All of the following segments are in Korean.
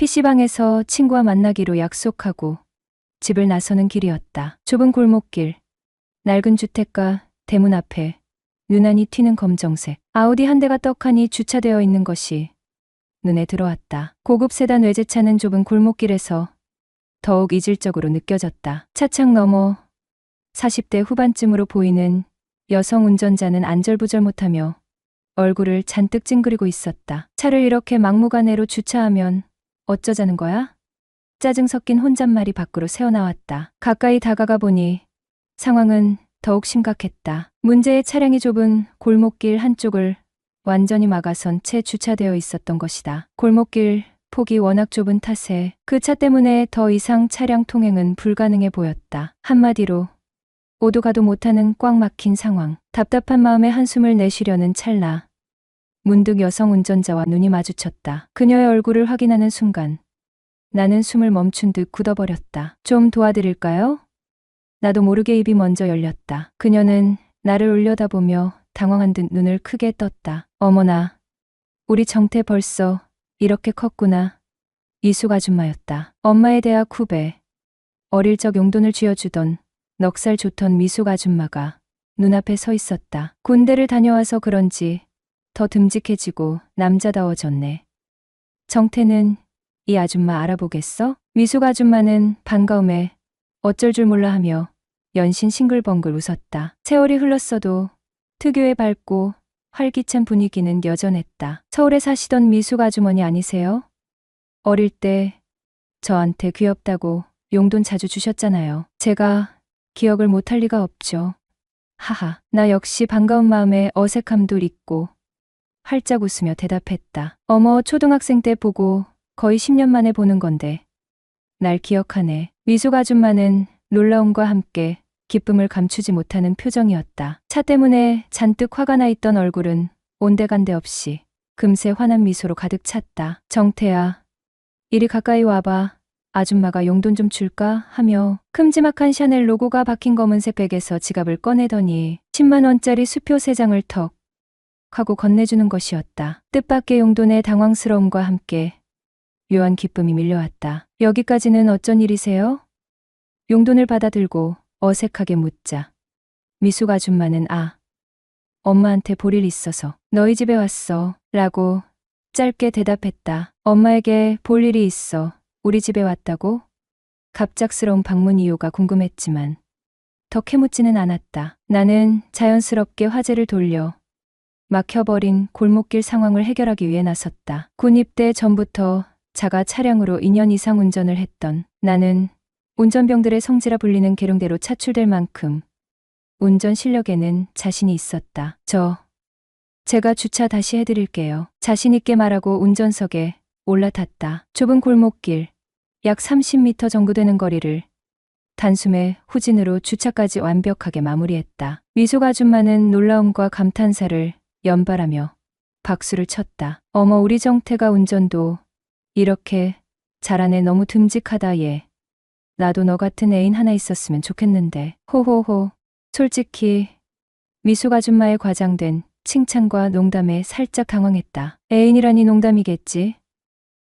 PC방에서 친구와 만나기로 약속하고 집을 나서는 길이었다. 좁은 골목길, 낡은 주택가, 대문 앞에 유난히 튀는 검정색 아우디 한 대가 떡하니 주차되어 있는 것이 눈에 들어왔다. 고급 세단 외제차는 좁은 골목길에서 더욱 이질적으로 느껴졌다. 차창 너머 40대 후반쯤으로 보이는 여성 운전자는 안절부절 못하며 얼굴을 잔뜩 찡그리고 있었다. 차를 이렇게 막무가내로 주차하면 어쩌자는 거야? 짜증 섞인 혼잣말이 밖으로 새어나왔다. 가까이 다가가 보니 상황은 더욱 심각했다. 문제의 차량이 좁은 골목길 한쪽을 완전히 막아선 채 주차되어 있었던 것이다. 골목길 폭이 워낙 좁은 탓에 그 차 때문에 더 이상 차량 통행은 불가능해 보였다. 한마디로 오도 가도 못하는 꽉 막힌 상황. 답답한 마음에 한숨을 내쉬려는 찰나 문득 여성 운전자와 눈이 마주쳤다. 그녀의 얼굴을 확인하는 순간 나는 숨을 멈춘 듯 굳어버렸다. 좀 도와드릴까요? 나도 모르게 입이 먼저 열렸다. 그녀는 나를 올려다보며 당황한 듯 눈을 크게 떴다. 어머나, 우리 정태 벌써 이렇게 컸구나. 이숙 아줌마였다. 엄마의 대학 후배. 어릴 적 용돈을 쥐어주던 넉살 좋던 미숙 아줌마가 눈앞에 서 있었다. 군대를 다녀와서 그런지 더 듬직해지고 남자다워졌네. 정태는 이 아줌마 알아보겠어? 미숙 아줌마는 반가움에 어쩔 줄 몰라 하며 연신 싱글벙글 웃었다. 세월이 흘렀어도 특유의 밝고 활기찬 분위기는 여전했다. 서울에 사시던 미숙 아주머니 아니세요? 어릴 때 저한테 귀엽다고 용돈 자주 주셨잖아요. 제가 기억을 못할 리가 없죠. 하하, 나 역시 반가운 마음에 어색함도 잊고 활짝 웃으며 대답했다. 어머, 초등학생 때 보고 거의 10년 만에 보는 건데 날 기억하네. 미숙 아줌마는 놀라움과 함께 기쁨을 감추지 못하는 표정이었다. 차 때문에 잔뜩 화가 나 있던 얼굴은 온데간데 없이 금세 환한 미소로 가득 찼다. 정태야, 이리 가까이 와봐. 아줌마가 용돈 좀 줄까? 하며 큼지막한 샤넬 로고가 박힌 검은색 백에서 지갑을 꺼내더니 10만 원짜리 수표 3장을 턱 하고 건네주는 것이었다. 뜻밖의 용돈의 당황스러움과 함께 묘한 기쁨이 밀려왔다. 여기까지는 어쩐 일이세요? 용돈을 받아들고 어색하게 묻자 미숙 아줌마는 엄마한테 볼 일 있어서 너희 집에 왔어 라고 짧게 대답했다. 엄마에게 볼 일이 있어 우리 집에 왔다고? 갑작스러운 방문 이유가 궁금했지만 더 캐묻지는 않았다. 나는 자연스럽게 화제를 돌려 막혀버린 골목길 상황을 해결하기 위해 나섰다. 군 입대 전부터 자가 차량으로 2년 이상 운전을 했던 나는 운전병들의 성지라 불리는 계룡대로 차출될 만큼 운전 실력에는 자신이 있었다. 제가 주차 다시 해드릴게요. 자신 있게 말하고 운전석에 올라탔다. 좁은 골목길, 약 30m 정도 되는 거리를 단숨에 후진으로 주차까지 완벽하게 마무리했다. 미숙 아줌마는 놀라움과 감탄사를 연발하며 박수를 쳤다. 어머, 우리 정태가 운전도 이렇게 잘하네. 너무 듬직하다 얘. 나도 너 같은 애인 하나 있었으면 좋겠는데. 호호호. 솔직히 미숙 아줌마의 과장된 칭찬과 농담에 살짝 당황했다. 애인이라니 농담이겠지.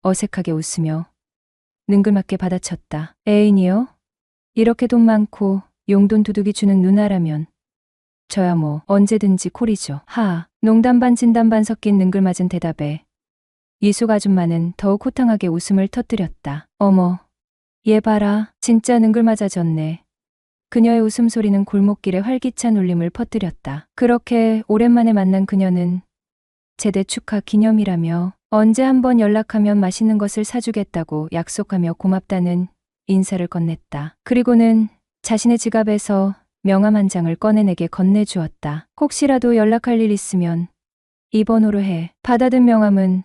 어색하게 웃으며 능글맞게 받아쳤다. 애인이요? 이렇게 돈 많고 용돈 두둑이 주는 누나라면 저야 뭐 언제든지 콜이죠. 농담 반 진담 반 섞인 능글맞은 대답에 미숙 아줌마는 더욱 호탕하게 웃음을 터뜨렸다. 어머, 얘 봐라. 진짜 능글맞아졌네. 그녀의 웃음소리는 골목길에 활기찬 울림을 퍼뜨렸다. 그렇게 오랜만에 만난 그녀는 제대 축하 기념이라며 언제 한번 연락하면 맛있는 것을 사주겠다고 약속하며 고맙다는 인사를 건넸다. 그리고는 자신의 지갑에서 명함 한 장을 꺼내 내게 건네주었다. 혹시라도 연락할 일 있으면 이 번호로 해. 받아든 명함은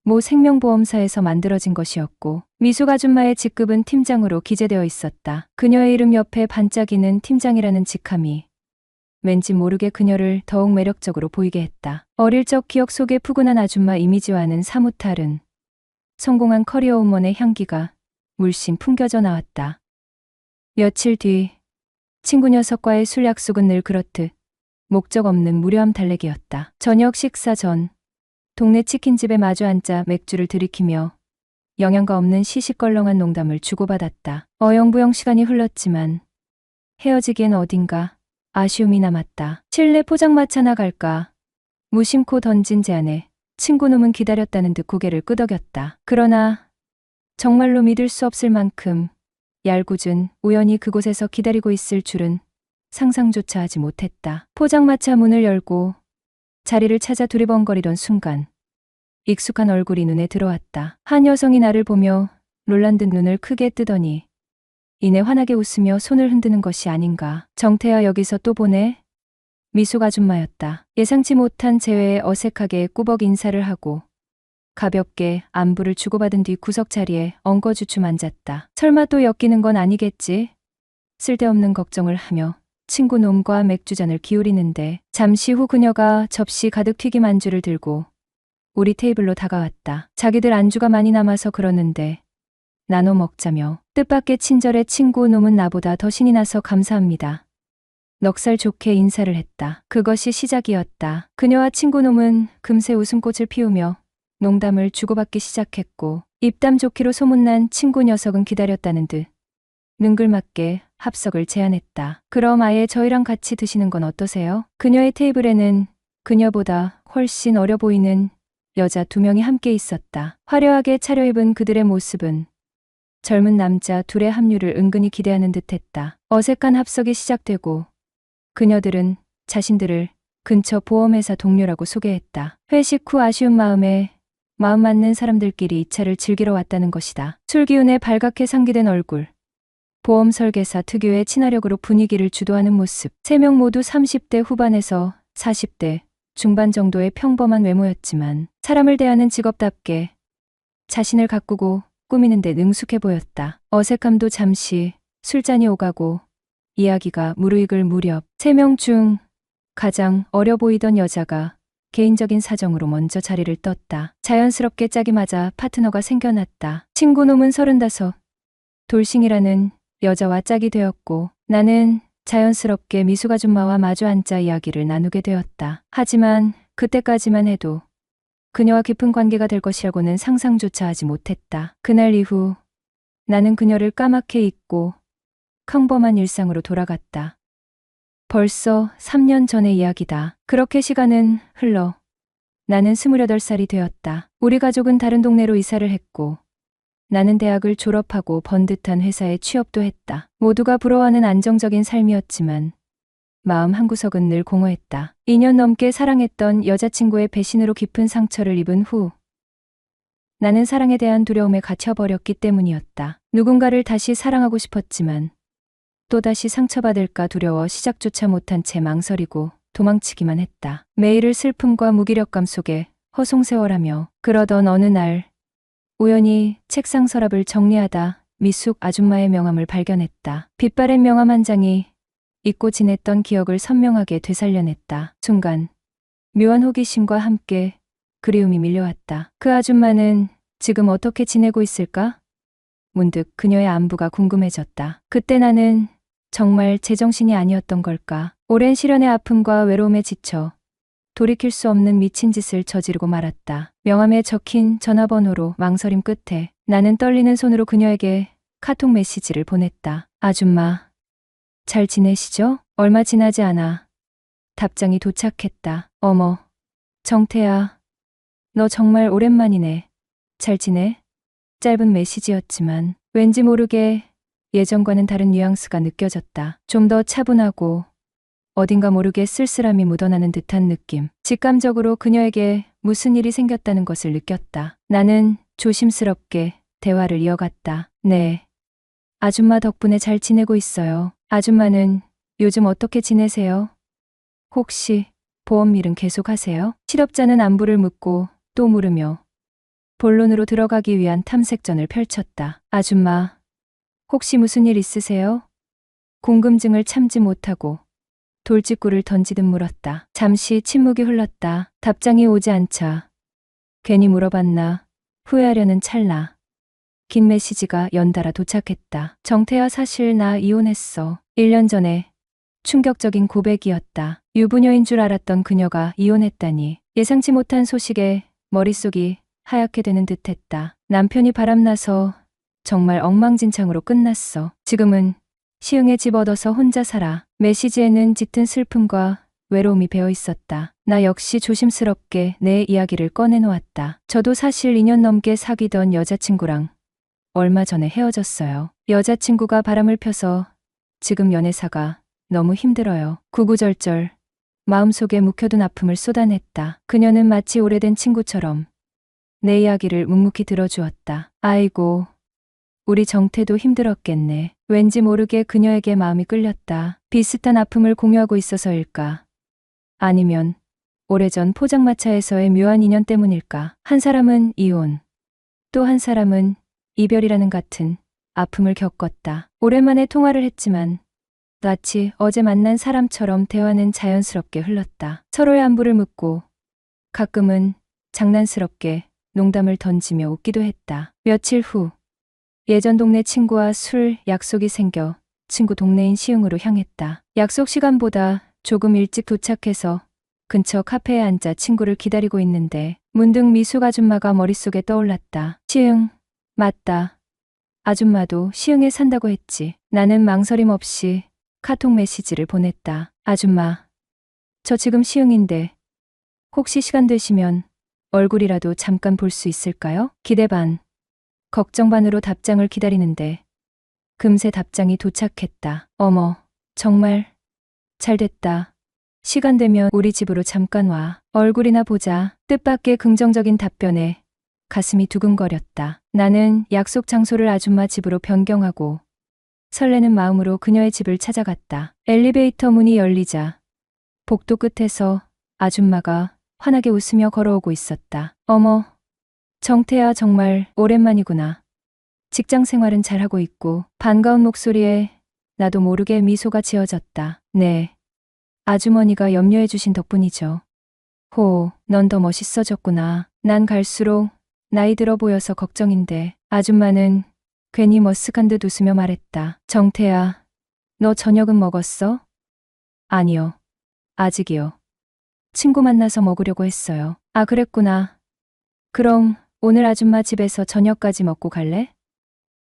모 생명보험사에서 만들어진 것이었고 미숙 아줌마의 직급은 팀장으로 기재되어 있었다. 그녀의 이름 옆에 반짝이는 팀장이라는 직함이 왠지 모르게 그녀를 더욱 매력적으로 보이게 했다. 어릴 적 기억 속의 푸근한 아줌마 이미지와는 사뭇 다른 성공한 커리어 우먼의 향기가 물씬 풍겨져 나왔다. 며칠 뒤 친구 녀석과의 술 약속은 늘 그렇듯 목적 없는 무료함 달래기였다. 저녁 식사 전 동네 치킨집에 마주 앉아 맥주를 들이키며 영양가 없는 시시껄렁한 농담을 주고받았다. 어영부영 시간이 흘렀지만 헤어지기엔 어딘가 아쉬움이 남았다. 실내 포장마차나 갈까? 무심코 던진 제안에 친구놈은 기다렸다는 듯 고개를 끄덕였다. 그러나 정말로 믿을 수 없을 만큼 얄궂은 우연히 그곳에서 기다리고 있을 줄은 상상조차 하지 못했다. 포장마차 문을 열고 자리를 찾아 두리번거리던 순간 익숙한 얼굴이 눈에 들어왔다. 한 여성이 나를 보며 놀란 듯 눈을 크게 뜨더니 이내 환하게 웃으며 손을 흔드는 것이 아닌가. 정태야, 여기서 또 보네? 미숙 아줌마였다. 예상치 못한 재회에 어색하게 꾸벅 인사를 하고 가볍게 안부를 주고받은 뒤 구석 자리에 엉거주춤 앉았다. 설마 또 엮이는 건 아니겠지? 쓸데없는 걱정을 하며 친구 놈과 맥주잔을 기울이는데 잠시 후 그녀가 접시 가득 튀김 안주를 들고 우리 테이블로 다가왔다. 자기들 안주가 많이 남아서 그러는데 나눠 먹자며 뜻밖의 친절에 친구 놈은 나보다 더 신이 나서 감사합니다. 넉살 좋게 인사를 했다. 그것이 시작이었다. 그녀와 친구 놈은 금세 웃음꽃을 피우며 농담을 주고받기 시작했고 입담 좋기로 소문난 친구 녀석은 기다렸다는 듯 능글맞게 합석을 제안했다. 그럼 아예 저희랑 같이 드시는 건 어떠세요? 그녀의 테이블에는 그녀보다 훨씬 어려 보이는 여자 2명이 함께 있었다. 화려하게 차려입은 그들의 모습은 젊은 남자 둘의 합류를 은근히 기대하는 듯했다. 어색한 합석이 시작되고 그녀들은 자신들을 근처 보험회사 동료라고 소개했다. 회식 후 아쉬운 마음에 마음 맞는 사람들끼리 2차를 즐기러 왔다는 것이다. 술 기운에 발갛게 상기된 얼굴, 보험 설계사 특유의 친화력으로 분위기를 주도하는 모습. 3명 모두 30대 후반에서 40대 중반 정도의 평범한 외모였지만 사람을 대하는 직업답게 자신을 가꾸고 꾸미는 데 능숙해 보였다. 어색함도 잠시 술잔이 오가고 이야기가 무르익을 무렵 3명 중 가장 어려 보이던 여자가 개인적인 사정으로 먼저 자리를 떴다. 자연스럽게 짝이 맞아 파트너가 생겨났다. 친구 놈은 35, 돌싱이라는 여자와 짝이 되었고 나는 자연스럽게 미숙 아줌마와 마주 앉아 이야기를 나누게 되었다. 하지만 그때까지만 해도 그녀와 깊은 관계가 될 것이라고는 상상조차 하지 못했다. 그날 이후 나는 그녀를 까맣게 잊고 평범한 일상으로 돌아갔다. 벌써 3년 전의 이야기다. 그렇게 시간은 흘러 나는 28살이 되었다. 우리 가족은 다른 동네로 이사를 했고 나는 대학을 졸업하고 번듯한 회사에 취업도 했다. 모두가 부러워하는 안정적인 삶이었지만 마음 한구석은 늘 공허했다. 2년 넘게 사랑했던 여자친구의 배신으로 깊은 상처를 입은 후 나는 사랑에 대한 두려움에 갇혀버렸기 때문이었다. 누군가를 다시 사랑하고 싶었지만 또다시 상처받을까 두려워 시작조차 못한 채 망설이고 도망치기만 했다. 매일을 슬픔과 무기력감 속에 허송세월하며 그러던 어느 날 우연히 책상 서랍을 정리하다 미숙 아줌마의 명함을 발견했다. 빛바랜 명함 한 장이 잊고 지냈던 기억을 선명하게 되살려냈다. 순간 묘한 호기심과 함께 그리움이 밀려왔다. 그 아줌마는 지금 어떻게 지내고 있을까? 문득 그녀의 안부가 궁금해졌다. 그때 나는 정말 제정신이 아니었던 걸까? 오랜 시련의 아픔과 외로움에 지쳐 돌이킬 수 없는 미친 짓을 저지르고 말았다. 명함에 적힌 전화번호로 망설임 끝에 나는 떨리는 손으로 그녀에게 카톡 메시지를 보냈다. 아줌마, 잘 지내시죠? 얼마 지나지 않아 답장이 도착했다. 어머, 정태야, 너 정말 오랜만이네. 잘 지내? 짧은 메시지였지만 왠지 모르게 예전과는 다른 뉘앙스가 느껴졌다. 좀 더 차분하고 어딘가 모르게 쓸쓸함이 묻어나는 듯한 느낌. 직감적으로 그녀에게 무슨 일이 생겼다는 것을 느꼈다. 나는 조심스럽게 대화를 이어갔다. 네, 아줌마 덕분에 잘 지내고 있어요. 아줌마는 요즘 어떻게 지내세요? 혹시 보험 일은 계속하세요? 실업자는 안부를 묻고 또 물으며 본론으로 들어가기 위한 탐색전을 펼쳤다. 아줌마, 혹시 무슨 일 있으세요? 궁금증을 참지 못하고 돌직구를 던지듯 물었다. 잠시 침묵이 흘렀다. 답장이 오지 않자 괜히 물어봤나 후회하려는 찰나 긴 메시지가 연달아 도착했다. 정태야, 사실 나 이혼했어. 1년 전에 충격적인 고백이었다. 유부녀인 줄 알았던 그녀가 이혼했다니. 예상치 못한 소식에 머릿속이 하얗게 되는 듯했다. 남편이 바람나서 정말 엉망진창으로 끝났어. 지금은 시흥에 집 얻어서 혼자 살아. 메시지에는 짙은 슬픔과 외로움이 배어 있었다. 나 역시 조심스럽게 내 이야기를 꺼내놓았다. 저도 사실 2년 넘게 사귀던 여자친구랑 얼마 전에 헤어졌어요. 여자친구가 바람을 펴서 지금 연애사가 너무 힘들어요. 구구절절 마음속에 묵혀둔 아픔을 쏟아냈다. 그녀는 마치 오래된 친구처럼 내 이야기를 묵묵히 들어주었다. 아이고, 우리 정태도 힘들었겠네. 왠지 모르게 그녀에게 마음이 끌렸다. 비슷한 아픔을 공유하고 있어서일까? 아니면 오래전 포장마차에서의 묘한 인연 때문일까? 한 사람은 이혼, 또 한 사람은 이별이라는 같은 아픔을 겪었다. 오랜만에 통화를 했지만 마치 어제 만난 사람처럼 대화는 자연스럽게 흘렀다. 서로의 안부를 묻고 가끔은 장난스럽게 농담을 던지며 웃기도 했다. 며칠 후 예전 동네 친구와 술 약속이 생겨 친구 동네인 시흥으로 향했다. 약속 시간보다 조금 일찍 도착해서 근처 카페에 앉아 친구를 기다리고 있는데 문득 미숙 아줌마가 머릿속에 떠올랐다. 시흥, 맞다. 아줌마도 시흥에 산다고 했지. 나는 망설임 없이 카톡 메시지를 보냈다. 아줌마, 저 지금 시흥인데 혹시 시간 되시면 얼굴이라도 잠깐 볼 수 있을까요? 기대 반, 걱정 반으로 답장을 기다리는데 금세 답장이 도착했다. 어머, 정말 잘 됐다. 시간 되면 우리 집으로 잠깐 와. 얼굴이나 보자. 뜻밖의 긍정적인 답변에 가슴이 두근거렸다. 나는 약속 장소를 아줌마 집으로 변경하고 설레는 마음으로 그녀의 집을 찾아갔다. 엘리베이터 문이 열리자 복도 끝에서 아줌마가 환하게 웃으며 걸어오고 있었다. 어머, 정태야, 정말 오랜만이구나. 직장 생활은 잘하고 있고. 반가운 목소리에 나도 모르게 미소가 지어졌다. 네, 아주머니가 염려해 주신 덕분이죠. 호, 넌 더 멋있어졌구나. 난 갈수록 나이 들어 보여서 걱정인데. 아줌마는 괜히 머쓱한 듯 웃으며 말했다. 정태야, 너 저녁은 먹었어? 아니요, 아직이요. 친구 만나서 먹으려고 했어요. 아, 그랬구나. 그럼 오늘 아줌마 집에서 저녁까지 먹고 갈래?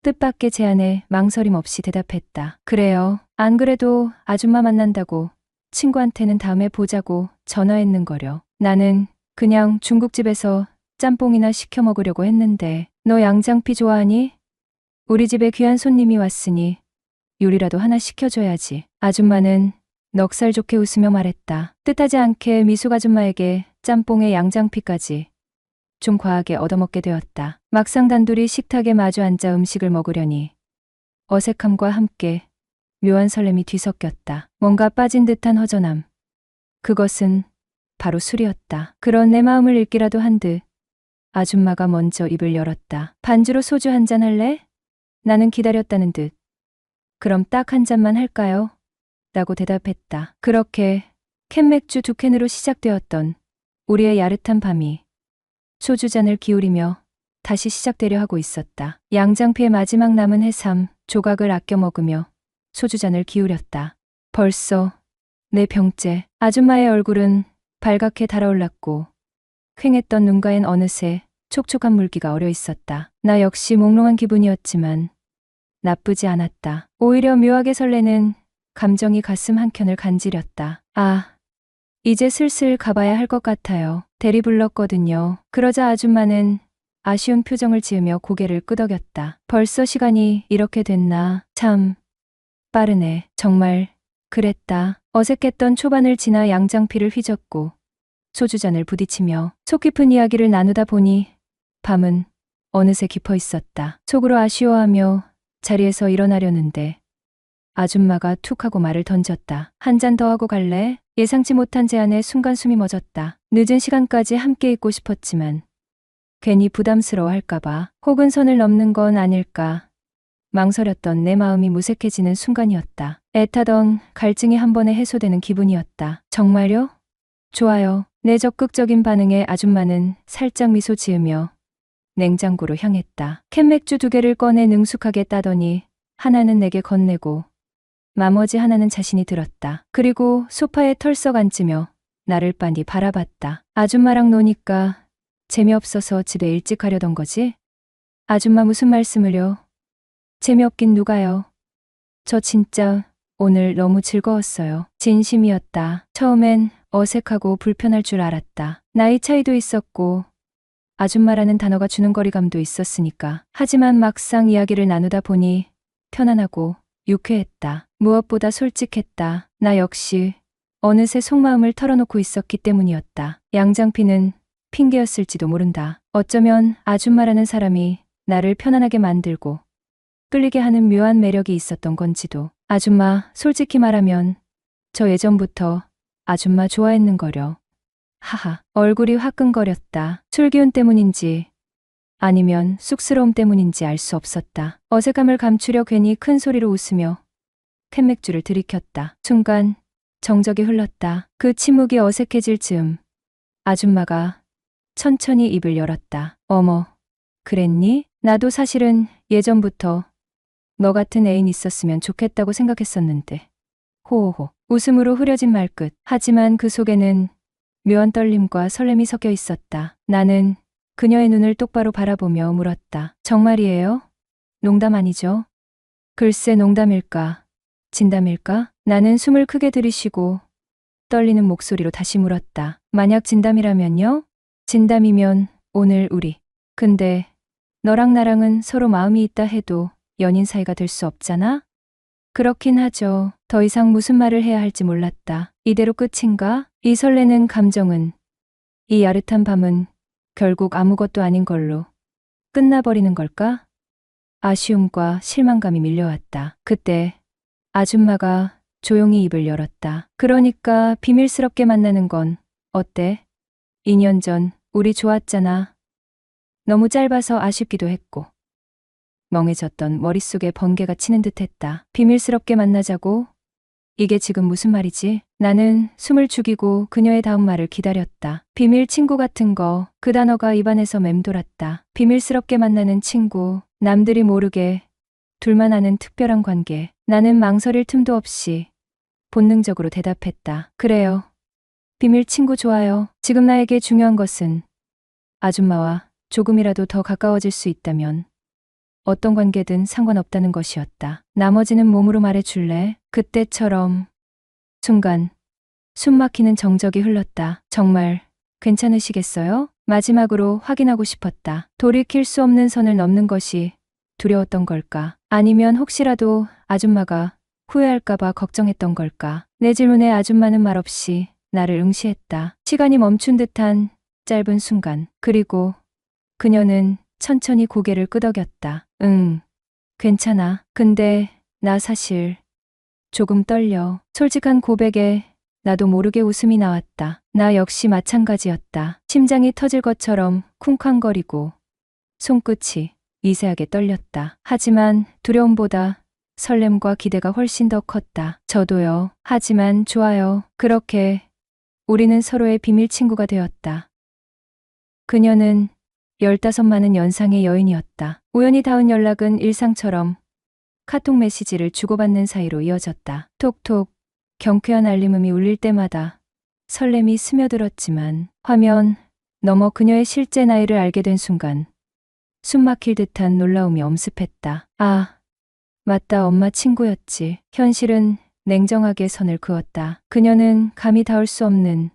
뜻밖의 제안에 망설임 없이 대답했다. 그래요. 안 그래도 아줌마 만난다고 친구한테는 다음에 보자고 전화했는거려. 나는 그냥 중국집에서 짬뽕이나 시켜 먹으려고 했는데. 너 양장피 좋아하니? 우리 집에 귀한 손님이 왔으니 요리라도 하나 시켜줘야지. 아줌마는 넉살 좋게 웃으며 말했다. 뜻하지 않게 미숙 아줌마에게 짬뽕에 양장피까지 좀 과하게 얻어먹게 되었다. 막상 단둘이 식탁에 마주 앉아 음식을 먹으려니 어색함과 함께 묘한 설렘이 뒤섞였다. 뭔가 빠진 듯한 허전함. 그것은 바로 술이었다. 그런 내 마음을 읽기라도 한 듯 아줌마가 먼저 입을 열었다. 반주로 소주 한 잔 할래? 나는 기다렸다는 듯. 그럼 딱 한 잔만 할까요? 라고 대답했다. 그렇게 캔맥주 2캔으로 시작되었던 우리의 야릇한 밤이 소주잔을 기울이며 다시 시작되려 하고 있었다. 양장피의 마지막 남은 해삼 조각을 아껴 먹으며 소주잔을 기울였다. 벌써 네 병째. 아줌마의 얼굴은 발갛게 달아올랐고 퀭했던 눈가엔 어느새 촉촉한 물기가 어려 있었다. 나 역시 몽롱한 기분이었지만 나쁘지 않았다. 오히려 묘하게 설레는 감정이 가슴 한켠을 간지렸다. 아, 이제 슬슬 가봐야 할 것 같아요. 대리 불렀거든요. 그러자 아줌마는 아쉬운 표정을 지으며 고개를 끄덕였다. 벌써 시간이 이렇게 됐나? 참 빠르네. 정말 그랬다. 어색했던 초반을 지나 양장피를 휘젓고 소주잔을 부딪히며 속 깊은 이야기를 나누다 보니 밤은 어느새 깊어 있었다. 속으로 아쉬워하며 자리에서 일어나려는데 아줌마가 툭 하고 말을 던졌다. 한 잔 더 하고 갈래? 예상치 못한 제안에 순간 숨이 멎었다. 늦은 시간까지 함께 있고 싶었지만 괜히 부담스러워할까봐 혹은 선을 넘는 건 아닐까 망설였던 내 마음이 무색해지는 순간이었다. 애타던 갈증이 한 번에 해소되는 기분이었다. 정말요? 좋아요. 내 적극적인 반응에 아줌마는 살짝 미소 지으며 냉장고로 향했다. 캔맥주 2개를 꺼내 능숙하게 따더니 하나는 내게 건네고 나머지 하나는 자신이 들었다. 그리고 소파에 털썩 앉으며 나를 빤히 바라봤다. 아줌마랑 노니까 재미없어서 집에 일찍 가려던 거지? 아줌마 무슨 말씀을요? 재미없긴 누가요? 저 진짜 오늘 너무 즐거웠어요. 진심이었다. 처음엔 어색하고 불편할 줄 알았다. 나이 차이도 있었고 아줌마라는 단어가 주는 거리감도 있었으니까. 하지만 막상 이야기를 나누다 보니 편안하고 유쾌했다. 무엇보다 솔직했다. 나 역시 어느새 속마음을 털어놓고 있었기 때문이었다. 양장피는 핑계였을지도 모른다. 어쩌면 아줌마라는 사람이 나를 편안하게 만들고 끌리게 하는 묘한 매력이 있었던 건지도. 아줌마, 솔직히 말하면 저 예전부터 아줌마 좋아했는 거려. 하하, 얼굴이 화끈거렸다. 술기운 때문인지 아니면 쑥스러움 때문인지 알 수 없었다. 어색함을 감추려 괜히 큰 소리로 웃으며 캔맥주를 들이켰다. 순간 정적이 흘렀다. 그 침묵이 어색해질 즈음 아줌마가 천천히 입을 열었다. 어머, 그랬니? 나도 사실은 예전부터 너 같은 애인 있었으면 좋겠다고 생각했었는데. 호호호. 웃음으로 흐려진 말끝. 하지만 그 속에는 묘한 떨림과 설렘이 섞여 있었다. 나는 그녀의 눈을 똑바로 바라보며 물었다. 정말이에요? 농담 아니죠? 글쎄 농담일까? 진담일까? 나는 숨을 크게 들이쉬고 떨리는 목소리로 다시 물었다. 만약 진담이라면요? 진담이면 오늘 우리. 근데 너랑 나랑은 서로 마음이 있다 해도 연인 사이가 될 수 없잖아? 그렇긴 하죠. 더 이상 무슨 말을 해야 할지 몰랐다. 이대로 끝인가? 이 설레는 감정은, 이 야릇한 밤은 결국 아무것도 아닌 걸로 끝나버리는 걸까? 아쉬움과 실망감이 밀려왔다. 그때 아줌마가 조용히 입을 열었다. 그러니까 비밀스럽게 만나는 건 어때? 2년 전 우리 좋았잖아. 너무 짧아서 아쉽기도 했고. 멍해졌던 머릿속에 번개가 치는 듯했다. 비밀스럽게 만나자고? 이게 지금 무슨 말이지? 나는 숨을 죽이고 그녀의 다음 말을 기다렸다. 비밀 친구 같은 거, 그 단어가 입안에서 맴돌았다. 비밀스럽게 만나는 친구, 남들이 모르게 둘만 아는 특별한 관계. 나는 망설일 틈도 없이 본능적으로 대답했다. 그래요. 비밀 친구 좋아요. 지금 나에게 중요한 것은 아줌마와 조금이라도 더 가까워질 수 있다면 어떤 관계든 상관없다는 것이었다. 나머지는 몸으로 말해줄래? 그때처럼. 순간 숨 막히는 정적이 흘렀다. 정말 괜찮으시겠어요? 마지막으로 확인하고 싶었다. 돌이킬 수 없는 선을 넘는 것이 두려웠던 걸까? 아니면 혹시라도 아줌마가 후회할까봐 걱정했던 걸까? 내 질문에 아줌마는 말없이 나를 응시했다. 시간이 멈춘 듯한 짧은 순간. 그리고 그녀는 천천히 고개를 끄덕였다. 응, 괜찮아. 근데 나 사실 조금 떨려. 솔직한 고백에 나도 모르게 웃음이 나왔다. 나 역시 마찬가지였다. 심장이 터질 것처럼 쿵쾅거리고 손끝이 미세하게 떨렸다. 하지만 두려움보다 설렘과 기대가 훨씬 더 컸다. 저도요. 하지만 좋아요. 그렇게 우리는 서로의 비밀 친구가 되었다. 그녀는 15많은 연상의 여인이었다. 우연히 닿은 연락은 일상처럼 카톡 메시지를 주고받는 사이로 이어졌다. 톡톡 경쾌한 알림음이 울릴 때마다 설렘이 스며들었지만 화면 너머 그녀의 실제 나이를 알게 된 순간 숨 막힐 듯한 놀라움이 엄습했다. 아, 맞다. 엄마 친구였지. 현실은 냉정하게 선을 그었다. 그녀는 감히 닿을 수 없는,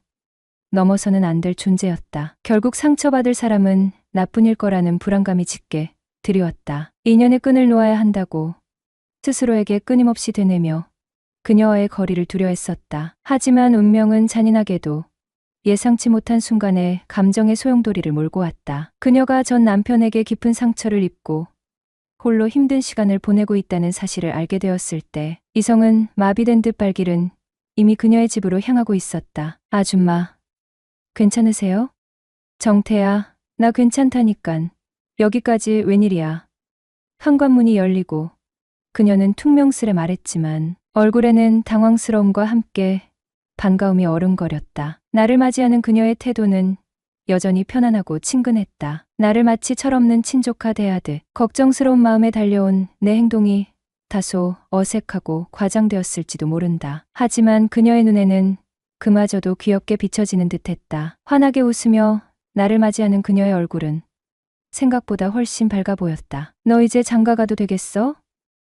넘어서는 안 될 존재였다. 결국 상처받을 사람은 나뿐일 거라는 불안감이 짙게 드리웠다. 인연의 끈을 놓아야 한다고 스스로에게 끊임없이 되뇌며 그녀와의 거리를 두려워했었다. 하지만 운명은 잔인하게도 예상치 못한 순간에 감정의 소용돌이를 몰고 왔다. 그녀가 전 남편에게 깊은 상처를 입고 홀로 힘든 시간을 보내고 있다는 사실을 알게 되었을 때 이성은 마비된 듯 발길은 이미 그녀의 집으로 향하고 있었다. 아줌마, 괜찮으세요? 정태야, 나 괜찮다니깐. 여기까지 웬일이야. 현관문이 열리고 그녀는 퉁명스레 말했지만 얼굴에는 당황스러움과 함께 반가움이 어른거렸다. 나를 맞이하는 그녀의 태도는 여전히 편안하고 친근했다. 나를 마치 철없는 친조카 대하듯. 걱정스러운 마음에 달려온 내 행동이 다소 어색하고 과장되었을지도 모른다. 하지만 그녀의 눈에는 그마저도 귀엽게 비춰지는 듯했다. 환하게 웃으며 나를 맞이하는 그녀의 얼굴은 생각보다 훨씬 밝아 보였다. 너 이제 장가가도 되겠어?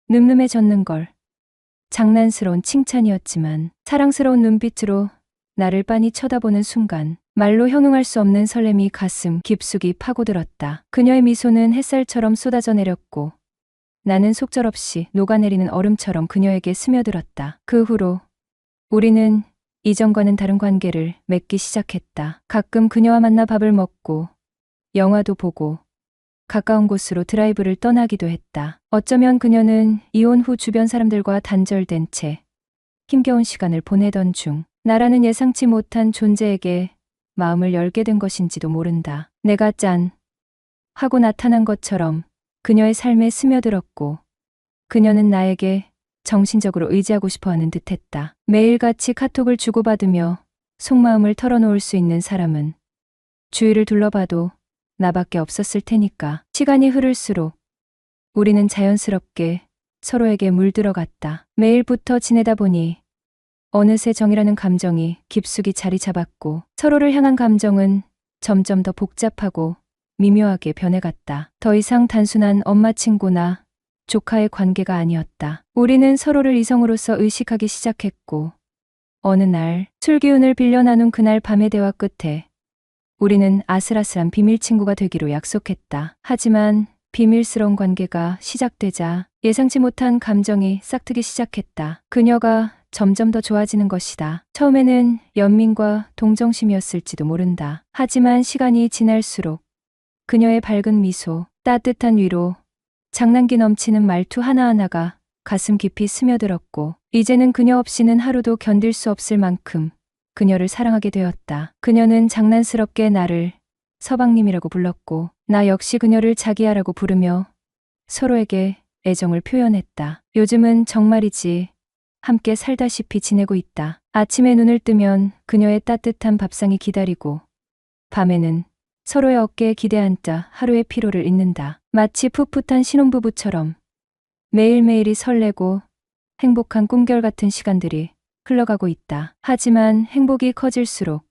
늠름해졌는 걸. 장난스러운 칭찬이었지만 사랑스러운 눈빛으로 나를 빤히 쳐다보는 순간 말로 형용할 수 없는 설렘이 가슴 깊숙이 파고들었다. 그녀의 미소는 햇살처럼 쏟아져 내렸고 나는 속절없이 녹아내리는 얼음처럼 그녀에게 스며들었다. 그 후로 우리는 이전과는 다른 관계를 맺기 시작했다. 가끔 그녀와 만나 밥을 먹고 영화도 보고 가까운 곳으로 드라이브를 떠나기도 했다. 어쩌면 그녀는 이혼 후 주변 사람들과 단절된 채 힘겨운 시간을 보내던 중 나라는 예상치 못한 존재에게 마음을 열게 된 것인지도 모른다. 내가 짠 하고 나타난 것처럼 그녀의 삶에 스며들었고 그녀는 나에게 정신적으로 의지하고 싶어하는 듯했다. 매일같이 카톡을 주고받으며 속마음을 털어놓을 수 있는 사람은 주위를 둘러봐도 나밖에 없었을 테니까. 시간이 흐를수록 우리는 자연스럽게 서로에게 물들어갔다. 매일부터 지내다 보니 어느새 정이라는 감정이 깊숙이 자리 잡았고 서로를 향한 감정은 점점 더 복잡하고 미묘하게 변해갔다. 더 이상 단순한 엄마 친구나 조카의 관계가 아니었다. 우리는 서로를 이성으로서 의식하기 시작했고 어느 날 술 기운을 빌려 나눈 그날 밤의 대화 끝에 우리는 아슬아슬한 비밀 친구가 되기로 약속했다. 하지만 비밀스러운 관계가 시작되자 예상치 못한 감정이 싹트기 시작했다. 그녀가 점점 더 좋아지는 것이다. 처음에는 연민과 동정심이었을지도 모른다. 하지만 시간이 지날수록 그녀의 밝은 미소, 따뜻한 위로, 장난기 넘치는 말투 하나하나가 가슴 깊이 스며들었고 이제는 그녀 없이는 하루도 견딜 수 없을 만큼 그녀를 사랑하게 되었다. 그녀는 장난스럽게 나를 서방님이라고 불렀고 나 역시 그녀를 자기야라고 부르며 서로에게 애정을 표현했다. 요즘은 정말이지 함께 살다시피 지내고 있다. 아침에 눈을 뜨면 그녀의 따뜻한 밥상이 기다리고 밤에는 서로의 어깨에 기대 앉아 하루의 피로를 잊는다. 마치 풋풋한 신혼부부처럼 매일매일이 설레고 행복한 꿈결 같은 시간들이 흘러가고 있다. 하지만 행복이 커질수록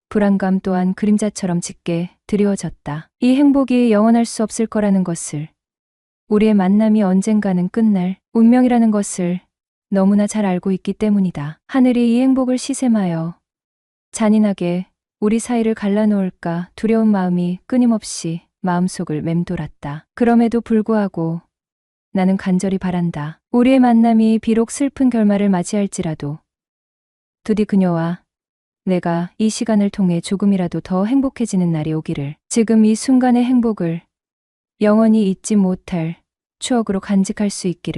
불안감 또한 그림자처럼 짙게 드리워졌다. 이 행복이 영원할 수 없을 거라는 것을, 우리의 만남이 언젠가는 끝날 운명이라는 것을 너무나 잘 알고 있기 때문이다. 하늘이 이 행복을 시샘하여 잔인하게 우리 사이를 갈라놓을까 두려운 마음이 끊임없이 마음속을 맴돌았다. 그럼에도 불구하고 나는 간절히 바란다. 우리의 만남이 비록 슬픈 결말을 맞이할지라도 부디 그녀와 내가 이 시간을 통해 조금이라도 더 행복해지는 날이 오기를. 지금 이 순간의 행복을 영원히 잊지 못할 추억으로 간직할 수 있기를.